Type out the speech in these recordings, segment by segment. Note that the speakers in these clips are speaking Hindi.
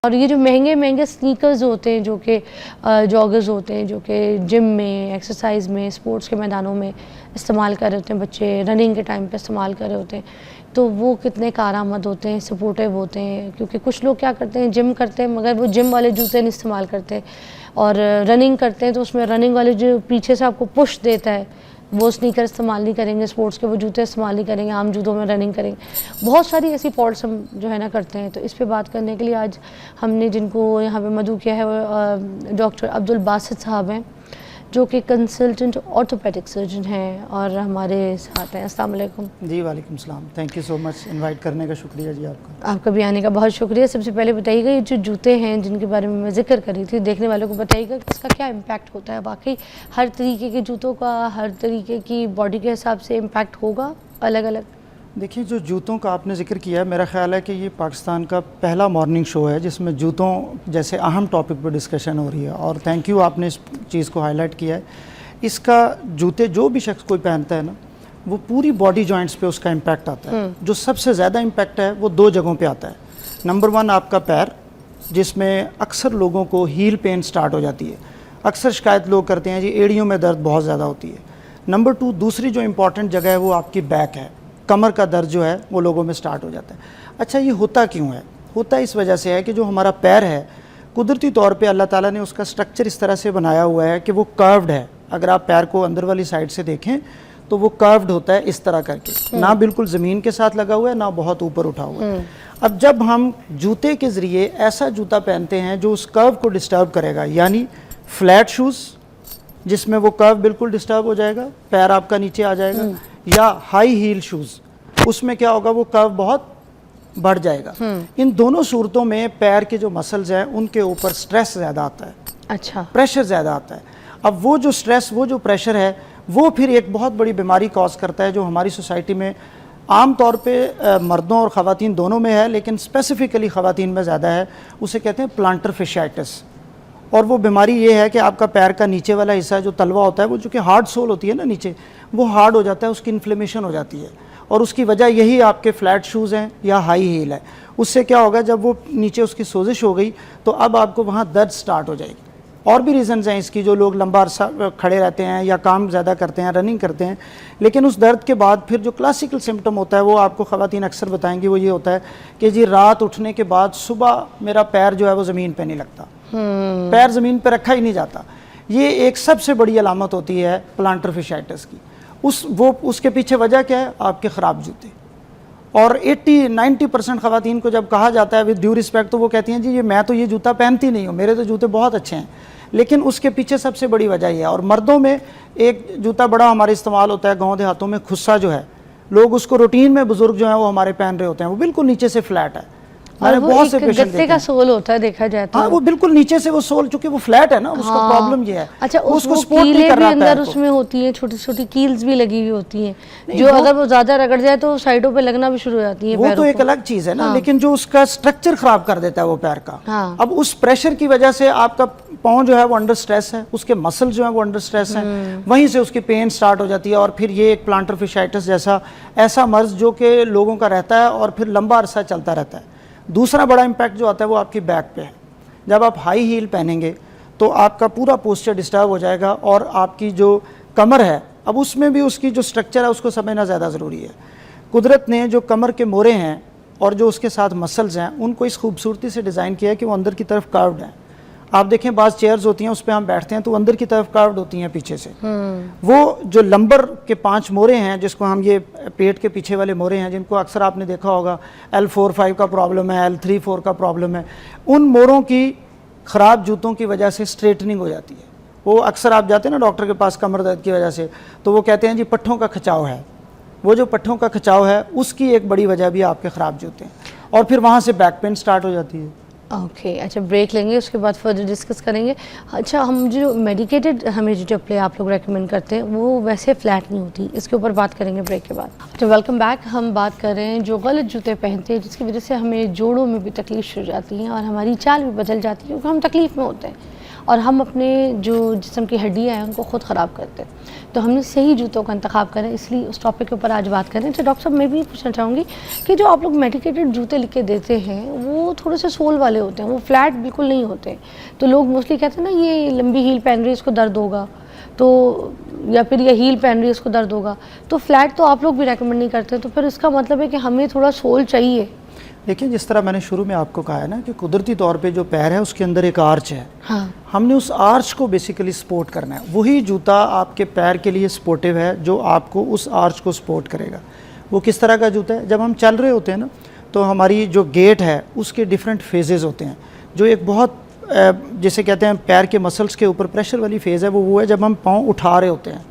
और ये जो महंगे महंगे स्नीकर्स होते हैं जो कि जॉगर्स होते हैं जो कि जिम में, एक्सरसाइज में, स्पोर्ट्स के मैदानों में इस्तेमाल कर रहे होते हैं, बच्चे रनिंग के टाइम पे इस्तेमाल कर रहे होते हैं, तो वो कितने कारआमद होते हैं, सपोर्टिव होते हैं। क्योंकि कुछ लोग क्या करते हैं, जिम करते हैं मगर वो जिम वाले जूते नहीं इस्तेमाल करते, और रनिंग करते हैं तो उसमें रनिंग वाले जो पीछे से आपको पुश देता है वो स्नीकर इस्तेमाल नहीं करेंगे, स्पोर्ट्स के वो जूते इस्तेमाल नहीं करेंगे, आम जूतों में रनिंग करेंगे। बहुत सारी ऐसी फॉल्ट्स हम जो है ना करते हैं। तो इस पे बात करने के लिए आज हमने जिनको यहाँ पे मदऊ किया है वो डॉक्टर अब्दुल बासित साहब हैं जो कि कंसल्टेंट ऑर्थोपेडिक सर्जन हैं और हमारे साथ हैं। अस्सलाम वालेकुम। जी वालेकुम सलाम। Thank you so much, invite करने का शुक्रिया जी आपका। आपका भी आने का बहुत शुक्रिया। सबसे पहले बताइएगा ये जो जूते हैं जिनके बारे में मैं जिक्र कर रही थी, देखने वालों को बताइएगा कि इसका क्या इम्पैक्ट होता है। वाकई हर तरीके के जूतों का हर तरीके की बॉडी के हिसाब से इम्पैक्ट होगा अलग अलग? देखिए, जो जूतों का आपने जिक्र किया है, मेरा ख्याल है कि ये पाकिस्तान का पहला मॉर्निंग शो है जिसमें जूतों जैसे अहम टॉपिक पर डिस्कशन हो रही है, और थैंक यू आपने इस चीज़ को हाईलाइट किया है। इसका जूते जो भी शख्स कोई पहनता है ना, वो पूरी बॉडी जॉइंट्स पे उसका इम्पैक्ट आता है। जो सबसे ज़्यादा इम्पैक्ट है वो दो जगहों पे आता है। नंबर वन आपका पैर, जिसमें अक्सर लोगों को हील पेन स्टार्ट हो जाती है। अक्सर शिकायत लोग करते हैं जी एड़ियों में दर्द बहुत ज़्यादा होती है। नंबर टू, दूसरी जो इम्पॉर्टेंट जगह है वो आपकी बैक है, कमर का दर्द जो है वो लोगों में स्टार्ट हो जाता है। अच्छा, ये होता क्यों है? होता इस वजह से है कि जो हमारा पैर है कुदरती तौर पे अल्लाह ताला ने उसका स्ट्रक्चर इस तरह से बनाया हुआ है कि वो कर्व्ड है। अगर आप पैर को अंदर वाली साइड से देखें तो वो कर्व्ड होता है इस तरह करके, ना बिल्कुल ज़मीन के साथ लगा हुआ है ना बहुत ऊपर उठा हुआ है। अब जब हम जूते के ज़रिए ऐसा जूता पहनते हैं जो उस कर्व को डिस्टर्ब करेगा, यानी फ्लैट शूज़ जिसमें वो कर्व बिल्कुल डिस्टर्ब हो जाएगा, पैर आपका नीचे आ जाएगा, या हाई हील शूज़, उसमें क्या होगा, वो कर्व बहुत बढ़ जाएगा। इन दोनों सूरतों में पैर के जो मसल्स हैं उनके ऊपर स्ट्रेस ज़्यादा आता है। अच्छा, प्रेशर ज़्यादा आता है। अब वो जो स्ट्रेस, वो जो प्रेशर है, वो फिर एक बहुत बड़ी बीमारी कॉज करता है जो हमारी सोसाइटी में आम तौर पे मर्दों और ख़वातीन दोनों में है, लेकिन स्पेसिफ़िकली ख़वातीन में ज़्यादा है। उसे कहते हैं प्लांटर फिशाइटिस। और वो बीमारी ये है कि आपका पैर का नीचे वाला हिस्सा जो तलवा होता है, वो जो कि हार्ड सोल होती है ना नीचे, वो हार्ड हो जाता है, उसकी इन्फ्लेमेशन हो जाती है। और उसकी वजह यही आपके फ्लैट शूज़ हैं या हाई हील है। उससे क्या होगा, जब वो नीचे उसकी सोजिश हो गई तो अब आपको वहाँ दर्द स्टार्ट हो जाएगी। और भी रीज़न्स हैं इसकी, जो लोग लंबा अरसा खड़े रहते हैं या काम ज़्यादा करते हैं, रनिंग करते हैं, लेकिन उस दर्द के बाद फिर जो क्लासिकल सिम्टम होता है वो आपको ख़वातीन अक्सर बताएंगी, वो ये होता है कि जी रात उठने के बाद सुबह मेरा पैर जो है वो ज़मीन पे नहीं लगता, पैर ज़मीन पे रखा ही नहीं जाता। ये एक सबसे बड़ी अलामत होती है प्लांटर फिशाइटिस की। उसके पीछे वजह क्या है? आपके ख़राब जूते। और 80-90% ख़वातीन को जब कहा जाता है विद ड्यू रिस्पेक्ट, तो वो कहती हैं जी मैं तो ये जूता पहनती नहीं हूँ, मेरे तो जूते बहुत अच्छे हैं। लेकिन उसके पीछे सबसे बड़ी वजह ये है। और मर्दों में एक जूता बड़ा हमारे इस्तेमाल होता है गाँव देहातों में, खुस्सा जो है, लोग उसको रूटीन में बुजुर्ग जो है वो हमारे पहन रहे होते हैं, वो बिल्कुल नीचे से फ्लैट है। और वो एक गत्ते का सोल होता है देखा जाए तो। हाँ, वो बिल्कुल नीचे से वो सोल, चूंकि वो फ्लैट है ना, उसका प्रॉब्लम ये है। अच्छा, उसको कीलें भी अंदर उसमें होती हैं, छोटी छोटी कील्स भी लगी हुई होती हैं, जो अगर वो ज्यादा रगड़ जाए तो साइडों पे लगना भी शुरू हो जाती है। वो तो एक अलग चीज है ना, लेकिन जो उसका स्ट्रक्चर खराब कर देता है वो पैर का। अब उस प्रेशर की वजह से आपका पाँव जो है वो अंडर स्ट्रेस है, उसके मसल जो है वो अंडर स्ट्रेस है, वहीं से उसकी पेन स्टार्ट हो जाती है। और फिर ये एक प्लांटर फिशाइटिस जैसा ऐसा मर्ज जो कि लोगों का रहता है और फिर लंबा अरसा चलता रहता है। दूसरा बड़ा इम्पैक्ट जो आता है वो आपकी बैक पे है। जब आप हाई हील पहनेंगे तो आपका पूरा पोस्चर डिस्टर्ब हो जाएगा, और आपकी जो कमर है, अब उसमें भी उसकी जो स्ट्रक्चर है उसको समझना ज़्यादा ज़रूरी है। कुदरत ने जो कमर के मोरे हैं और जो उसके साथ मसल्स हैं उनको इस खूबसूरती से डिज़ाइन किया है कि वो अंदर की तरफ कर्व्ड हैं। आप देखें बाज़ चेयर्स होती हैं उस पर हम बैठते हैं तो अंदर की तरफ कर्व्ड होती हैं पीछे से। वो जो लंबर के 5 मोरे हैं, जिसको हम ये पेट के पीछे वाले मोरे हैं, जिनको अक्सर आपने देखा होगा L4-5 का प्रॉब्लम है, L3-4 का प्रॉब्लम है, उन मोरों की ख़राब जूतों की वजह से स्ट्रेटनिंग हो जाती है। वो अक्सर आप जाते हैं ना डॉक्टर के पास कमर दर्द की वजह से, तो वो कहते हैं जी पट्ठों का खिंचाव है। वो जो पट्ठों का खिंचाव है उसकी एक बड़ी वजह भी आपके ख़राब जूते हैं, और फिर वहाँ से बैक पेन स्टार्ट हो जाती है। ओके, अच्छा ब्रेक लेंगे, उसके बाद फर्दर डिस्कस करेंगे। अच्छा, हम जो मेडिकेटेड हमें जो चप्पलें आप लोग रेकमेंड करते हैं वो वैसे फ्लैट नहीं होती, इसके ऊपर बात करेंगे ब्रेक के बाद। अच्छा, वेलकम बैक। हम बात कर रहे हैं जो गलत जूते पहनते हैं जिसकी वजह से हमें जोड़ों में भी तकलीफ शुरू हो जाती है और हमारी चाल भी बदल जाती है क्योंकि हम तकलीफ़ में होते हैं। और हम अपने जो जिस्म की हड्डियाँ हैं उनको ख़ुद ख़राब करते हैं। तो हमने सही जूतों का इंतखाब करें, इसलिए उस टॉपिक के ऊपर आज बात करें। तो डॉक्टर साहब मैं भी पूछना चाहूँगी कि जो आप लोग मेडिकेटेड जूते लिख के देते हैं वो थोड़े से सोल वाले होते हैं, वो फ्लैट बिल्कुल नहीं होते। तो लोग मोस्टली कहते हैं ना ये लंबी हील पहन रही है इसको दर्द होगा, तो या फिर ये हील पहन रही है इसको दर्द होगा। तो फ्लैट तो आप लोग भी रेकमेंड नहीं करते, तो फिर इसका मतलब है कि हमें थोड़ा सोल चाहिए। देखिए, जिस तरह मैंने शुरू में आपको कहा है ना कि कुदरती तौर पे जो पैर है उसके अंदर एक आर्च है। हाँ। हमने उस आर्च को बेसिकली सपोर्ट करना है। वही जूता आपके पैर के लिए सपोर्टिव है जो आपको उस आर्च को सपोर्ट करेगा। वो किस तरह का जूता है? जब हम चल रहे होते हैं ना, तो हमारी जो गेट है उसके डिफरेंट फेजेज़ होते हैं। जो एक बहुत जैसे कहते हैं पैर के मसल्स के ऊपर प्रेशर वाली फेज़ है, वो है जब हम पाँव उठा रहे होते हैं।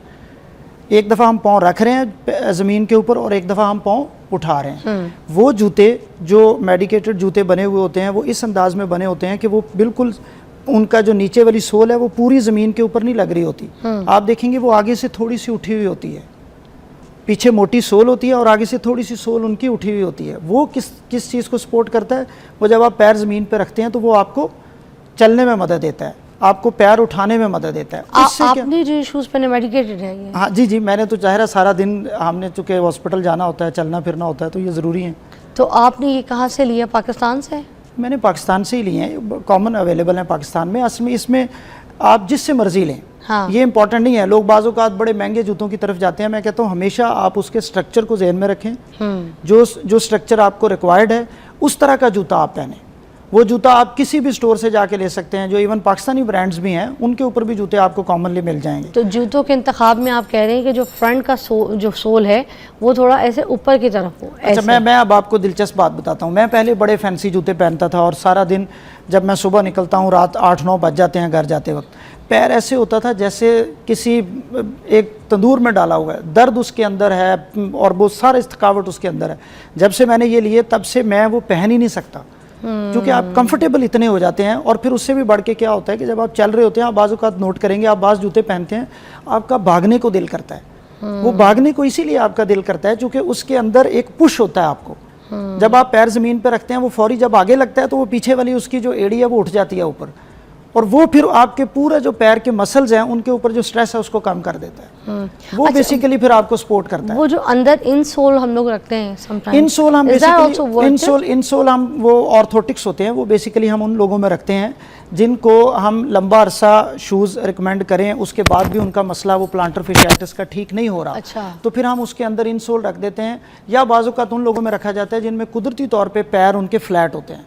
एक दफ़ा हम पाँव रख रहे हैं ज़मीन के ऊपर और एक दफ़ा हम पाँव उठा रहे हैं। वो जूते जो मेडिकेटेड जूते बने हुए होते हैं वो इस अंदाज में बने होते हैं कि वो बिल्कुल उनका जो नीचे वाली सोल है वो पूरी ज़मीन के ऊपर नहीं लग रही होती। आप देखेंगे वो आगे से थोड़ी सी उठी हुई होती है, पीछे मोटी सोल होती है और आगे से थोड़ी सी सोल उनकी उठी हुई होती है। वो किस चीज़ को सपोर्ट करता है? वो जब आप पैर ज़मीन पर रखते हैं तो वो आपको चलने में मदद देता है, आपको पैर उठाने में मदद देता है। आपने जो शूज़ पहने मेडिकेटेड है ये? हाँ जी, मैंने तो ज़ाहिर है सारा दिन हमने चूँकि हॉस्पिटल जाना होता है, चलना फिरना होता है, तो ये ज़रूरी है। तो आपने ये कहाँ से लिया? पाकिस्तान से? मैंने पाकिस्तान से ही लिए हैं, कॉमन अवेलेबल हैं पाकिस्तान में। असली इसमें आप जिससे मर्जी लें। हाँ। ये इंपॉर्टेंट नहीं है। लोग बाज़ों का बड़े महंगे जूतों की तरफ जाते हैं। मैं कहता हूँ हमेशा आप उसके स्ट्रक्चर को ज़हन में रखें। जो स्ट्रक्चर आपको रिक्वायर्ड है उस तरह का जूता आप पहने। वो जूता आप किसी भी स्टोर से जाके ले सकते हैं, जो इवन पाकिस्तानी ब्रांड्स भी हैं उनके ऊपर भी जूते आपको कॉमनली मिल जाएंगे। तो जूतों के इंतखाब में आप कह रहे हैं कि जो फ्रंट का जो सोल है वो थोड़ा ऐसे ऊपर की तरफ हो। अच्छा, मैं अब आपको दिलचस्प बात बताता हूँ। मैं पहले बड़े फैंसी जूते पहनता था और सारा दिन जब मैं सुबह निकलता हूँ रात 8-9 बज जाते हैं घर जाते वक्त, पैर ऐसे होता था जैसे किसी एक तंदूर में डाला हुआ है। दर्द उसके अंदर है और वो सारी थकावट उसके अंदर है। जब से मैंने ये लिए तब से मैं वो पहन ही नहीं सकता, क्योंकि आप कंफर्टेबल इतने हो जाते हैं। और फिर उससे भी बढ़ के क्या होता है कि जब आप चल रहे होते हैं, आप बाज़ औक़ात नोट करेंगे, आप बाज़ जूते पहनते हैं आपका भागने को दिल करता है। वो भागने को इसीलिए आपका दिल करता है क्योंकि उसके अंदर एक पुश होता है आपको। जब आप पैर ज़मीन पर रखते हैं वो फौरी जब आगे लगता है तो वो पीछे वाली उसकी जो एड़ी है वो उठ जाती है ऊपर, और वो फिर आपके पूरे जो पैर के मसल्स हैं उनके ऊपर जो स्ट्रेस है उसको कम कर देता है। वो अच्छा, बेसिकली फिर आपको सपोर्ट करता है। वो जो अंदर इनसोल हम लोग रखते हैं समटाइम्स, इनसोल हम बेसिकली इनसोल हम वो ऑर्थोटिक्स होते हैं, वो बेसिकली हम उन लोगों में रखते हैं जिनको हम लंबा अरसा शूज़ रिकमेंड करें, उसके बाद भी उनका मसला वो प्लांटर फिशियाटिस का ठीक नहीं हो रहा। अच्छा। तो फिर हम उसके अंदर इनसोल रख देते हैं, या बाज़ औक़ात उन लोगों में रखा जाता है जिनमें कुदरती तौर पर पैर उनके फ्लैट होते हैं।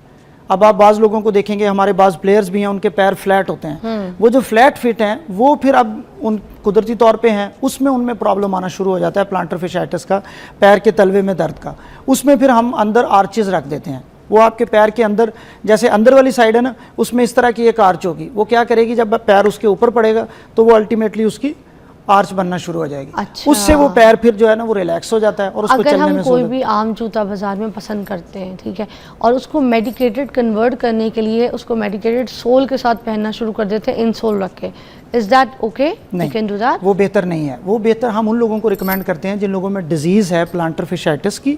अब आप बाज़ लोगों को देखेंगे, हमारे बाज़ प्लेयर्स भी हैं उनके पैर फ्लैट होते हैं। वो जो फ्लैट फिट हैं वो फिर अब उन कुदरती तौर पे हैं, उसमें उनमें प्रॉब्लम आना शुरू हो जाता है प्लांटर फिशियाटिस का, पैर के तलवे में दर्द का। उसमें फिर हम अंदर आर्चेस रख देते हैं। वो आपके पैर के अंदर, जैसे अंदर वाली साइड है ना, उसमें इस तरह की एक आर्च होगी। वो क्या करेगी, जब पैर उसके ऊपर पड़ेगा तो वो अल्टीमेटली उसकी आर्च बनना शुरू हो जाएगी। अच्छा। उससे वो पैर फिर जो है ना वो रिलैक्स हो जाता है और उसको अगर चलने में हम कोई भी आम जूता बाजार में पसंद करते हैं, ठीक है, और उसको मेडिकेटेड कन्वर्ट करने के लिए उसको मेडिकेटेड सोल के साथ पहनना शुरू कर देते हैं, इन सोल रख के, इज दैट ओके? नहीं, कैन डू दैट? वो बेहतर नहीं है। वो बेहतर हम उन लोगों को रिकमेंड करते हैं जिन लोगों में डिजीज़ है प्लांटर फिशियाटिस की,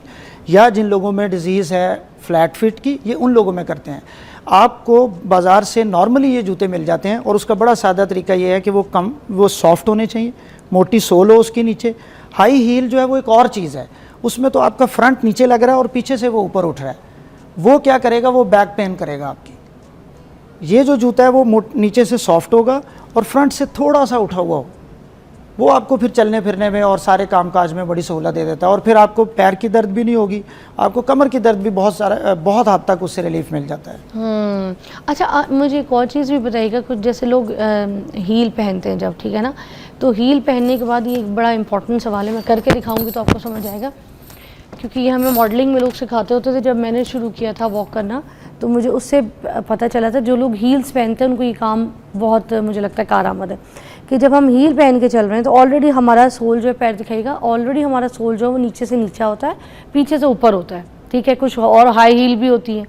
या जिन लोगों में डिजीज़ है फ्लैट फिट की, ये उन लोगों में करते हैं। आपको बाज़ार से नॉर्मली ये जूते मिल जाते हैं और उसका बड़ा सादा तरीका ये है कि वो सॉफ्ट होने चाहिए, मोटी सोल हो उसके नीचे। हाई हील जो है वो एक और चीज़ है, उसमें तो आपका फ्रंट नीचे लग रहा है और पीछे से वो ऊपर उठ रहा है। वो क्या करेगा, वो बैक पेन करेगा आपकी। ये जो जूता है वो नीचे से सॉफ्ट होगा और फ्रंट से थोड़ा सा उठा हुआ हो, वो आपको फिर चलने फिरने में और सारे कामकाज में बड़ी सहूलत दे देता है। और फिर आपको पैर की दर्द भी नहीं होगी, आपको कमर की दर्द भी बहुत हद तक उससे रिलीफ मिल जाता है। अच्छा, मुझे एक और चीज़ भी बताइएगा, कुछ जैसे लोग हील पहनते हैं जब, ठीक है ना, तो हील पहनने के बाद ये एक बड़ा इंपॉर्टेंट सवाल है, मैं करके दिखाऊंगी तो आपको समझ आएगा, क्योंकि ये हमें मॉडलिंग में लोग सिखाते होते थे। जब मैंने शुरू किया था वॉक करना तो मुझे उससे पता चला था जो लोग हील्स पहनते हैं उनको ये काम बहुत, मुझे लगता है, कारआमद है। कि जब हम हील पहन के चल रहे हैं तो ऑलरेडी हमारा सोल जो है, पैर दिखाएगा, ऑलरेडी हमारा सोल जो है वो नीचे से नीचा होता है, पीछे से ऊपर होता है, ठीक है। कुछ और हाई हील भी होती है।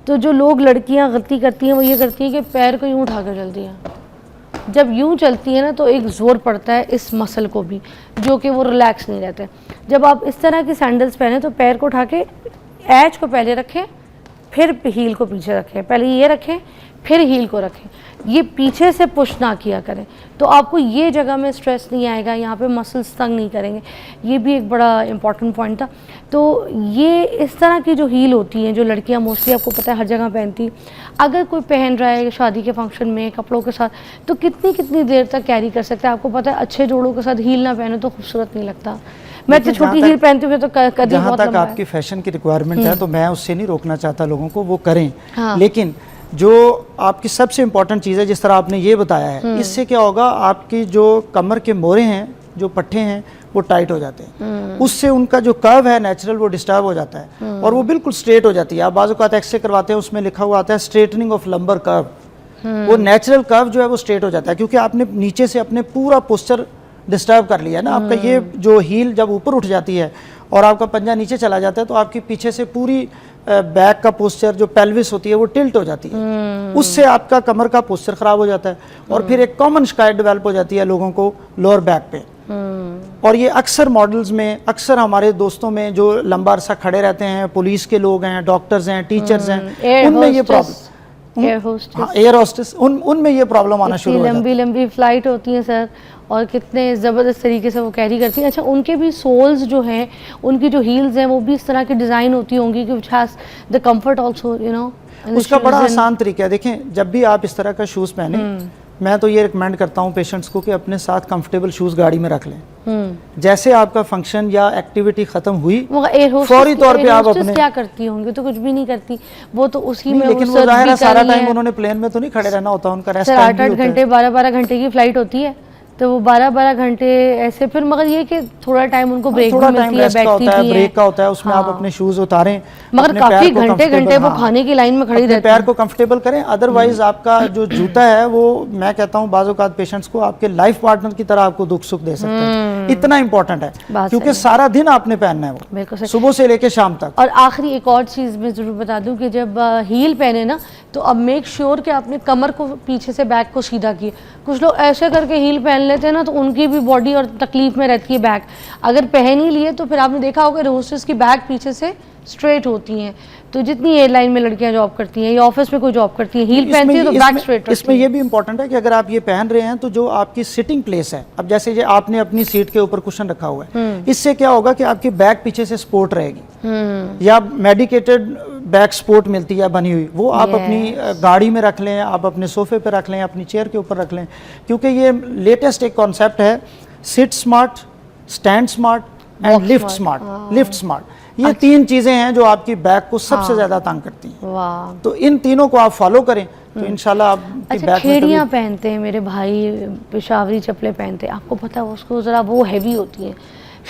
तो जो लोग, लड़कियां गलती करती हैं वो ये करती हैं कि पैर को यूँ उठा कर चलती हैं। जब यूँ चलती है ना तो एक ज़ोर पड़ता है इस मसल को भी, जो कि वो रिलैक्स नहीं रहते। जब आप इस तरह की सैंडल्स पहने तो पैर को उठा के एज को पहले रखें, फिर हील को पीछे रखें, पहले ये रखें फिर हील को रखें, ये पीछे से पुश ना किया करें, तो आपको ये जगह में स्ट्रेस नहीं आएगा, यहाँ पे मसल्स तंग नहीं करेंगे। ये भी एक बड़ा इंपॉर्टेंट पॉइंट था। तो ये इस तरह की जो हील होती हैं, जो लड़कियाँ मोस्टली आपको पता है हर जगह पहनती, अगर कोई पहन रहा है शादी के फंक्शन में कपड़ों के साथ, तो कितनी कितनी देर तक कैरी कर सकता है। आपको पता है अच्छे जोड़ों के साथ हील ना पहने तो खूबसूरत नहीं लगता। मैं तो छोटी हील पहनती हूँ तो कभी जहाँ बहुत तक लंबा आपकी फैशन की रिक्वायरमेंट है तो मैं उससे नहीं रोकना चाहता लोगों को, वो करें। हाँ। लेकिन जो आपकी सबसे इम्पोर्टेंट चीज़ है, जिस तरह आपने ये बताया है, इससे क्या होगा, आपकी जो कमर के मोरे हैं, जो पट्टे हैं, वो टाइट हो जाते हैं। उससे उनका जो कर्व है नेचुरल वो डिस्टर्ब हो जाता है और वो बिल्कुल स्ट्रेट हो जाती है। आप बाजू का एक्सरे करवाते हैं, उसमें लिखा हुआ आता है स्ट्रेटनिंग ऑफ लंबर कर्व। वो नेचुरल कर्व जो है वो स्ट्रेट हो जाता है, क्योंकि आपने नीचे से अपने पूरा पोस्चर डिस्टर्ब कर लिया है ना। आपका ये जो हील जब ऊपर उठ जाती है और आपका पंजा नीचे चला जाता है, तो आपकी पीछे से पूरी बैक का पोस्चर, जो पेल्विस होती है, वो टिल्ट हो जाती है। उससे आपका कमर का पोस्चर खराब हो जाता है और फिर एक कॉमन शिकायत डेवलप हो जाती है लोगों को लोअर बैक पे। और ये अक्सर मॉडल्स में, अक्सर हमारे दोस्तों में जो लंबा अरसा खड़े रहते हैं, पुलिस के लोग हैं, डॉक्टर्स हैं, टीचर्स हैं, उनमें ये प्रॉब्लम, एयर होस्टेस, उनमें ये प्रॉब्लम आना शुरू हो जाती है। लंबी लंबी फ्लाइट होती है सर, और कितने ज़बरदस्त तरीके से वो कैरी करती हैं। अच्छा, उनके भी सोल्स जो हैं, उनकी जो हील्स हैं, वो भी इस तरह की डिज़ाइन होती होंगी कि which has the comfort also, you know. उसका बड़ा आसान तरीका है। देखें, जब भी आप इस तरह का शूज़ पहने, मैं तो ये रिकमेंड करता हूँ पेशेंट्स को कि अपने साथ कंफर्टेबल शूज़ गाड़ी में रख लें। जैसे आपका फंक्शन या एक्टिविटी खत्म हुई, फौरी तौर पे आप अपने, क्या करती होंगी, तो कुछ भी नहीं करती, वो तो उसी में, लेकिन वो जाहिर है सारा टाइम उन्होंने प्लेन में तो नहीं खड़े रहना होता, उनका रेस्ट टाइम भी 8-8 घंटे 12-12 घंटे की फ्लाइट होती है, तो वो 12-12 घंटे ऐसे, फिर मगर ये कि थोड़ा टाइम उनको ब्रेक भी मिलती है, बैठती भी है, ब्रेक का होता है, उसमें आप अपने शूज़ उतारें, मगर काफी घंटे वो खाने की लाइन में खड़ी रहती है, पैर को कंफर्टेबल करें। अदरवाइज आपका जो जूता है वो, मैं कहता हूँ बाज़ औक़ात पेशेंट्स को आपके लाइफ पार्टनर की तरह आपको दुख सुख दे सकता है। इतना इंपॉर्टेंट है, क्योंकि सारा दिन आपने पहनना है वो, सुबह से लेके शाम तक। और आखिरी एक और चीज़ मैं ज़रूर बता दूं कि जब हील पहने ना, तो अब मेक श्योर कि आपने कमर को पीछे से बैक को सीधा किए। कुछ लोग ऐसे करके हील पहन लेते हैं ना, तो उनकी भी बॉडी और तकलीफ में रहती है बैक। अगर पहन ही लिए तो फिर आपने देखा होगा रोस्टर्स की बैक पीछे से स्ट्रेट होती हैं। तो जितनी एयरलाइन में लड़कियां जॉब करती हैं या ऑफिस में कोई जॉब करती हैं, हील पहनती है तो बैक स्ट्रेट। इसमें ये भी इंपॉर्टेंट है कि अगर आप ये पहन रहे हैं तो जो आपकी सिटिंग प्लेस है, अब जैसे ये आपने अपनी सीट के ऊपर कुशन रखा हुआ है, इससे क्या होगा कि आपकी बैक पीछे से सपोर्ट रहेगी, या मेडिकेटेड बैक सपोर्ट मिलती है बनी हुई, वो आप अपनी गाड़ी में रख लें, आप अपने सोफे पे रख लें, अपनी चेयर के ऊपर रख लें। क्योंकि ये लेटेस्ट एक कॉन्सेप्ट है, sit smart, stand smart and lift smart. Lift smart, ये तीन चीजें हैं जो आपकी बैक को सबसे ज्यादा तंग करती हैं। तो इन तीनों को आप फॉलो करें तो इंशाल्लाह आपकी बैक में। खेड़ियाँ पहनते हैं मेरे भाई, पेशावरी चप्पलें पहनते हैं, आपको पता है उसको ज़रा वो हैवी होती है,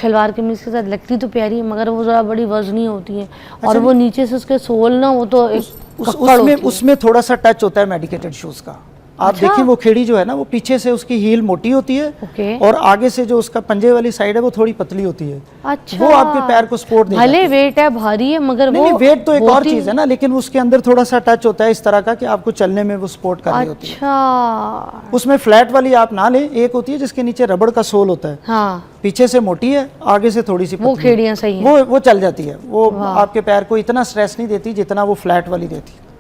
शलवार कमीज के साथ लगती तो प्यारी है, मगर वो ज़रा बड़ी वजनी होती है। और वो नीचे से उसके सोल ना, वो तो उसमें थोड़ा सा टच होता है मेडिकेटेड शूज का। आप देखिए वो खेड़ी जो है ना, वो पीछे से उसकी हील मोटी होती है और आगे से जो उसका पंजे वाली साइड है वो थोड़ी पतली होती है। अच्छा, वो आपके पैर को सपोर्ट देती है। भले वेट है, भारी है, मगर नहीं, वेट तो एक और चीज है ना, लेकिन उसके अंदर थोड़ा सा टच होता है इस तरह का कि आपको चलने में वो सपोर्ट कर रही होती है। अच्छा, उसमें फ्लैट वाली आप ना लें, एक होती है जिसके नीचे रबड़ का सोल होता है। हाँ, पीछे से मोटी है, आगे से थोड़ी सी वो खेड़ियाँ सही हैं। वो चल जाती है, वो आपके पैर को इतना स्ट्रेस नहीं देती जितना वो फ्लैट वाली देती है।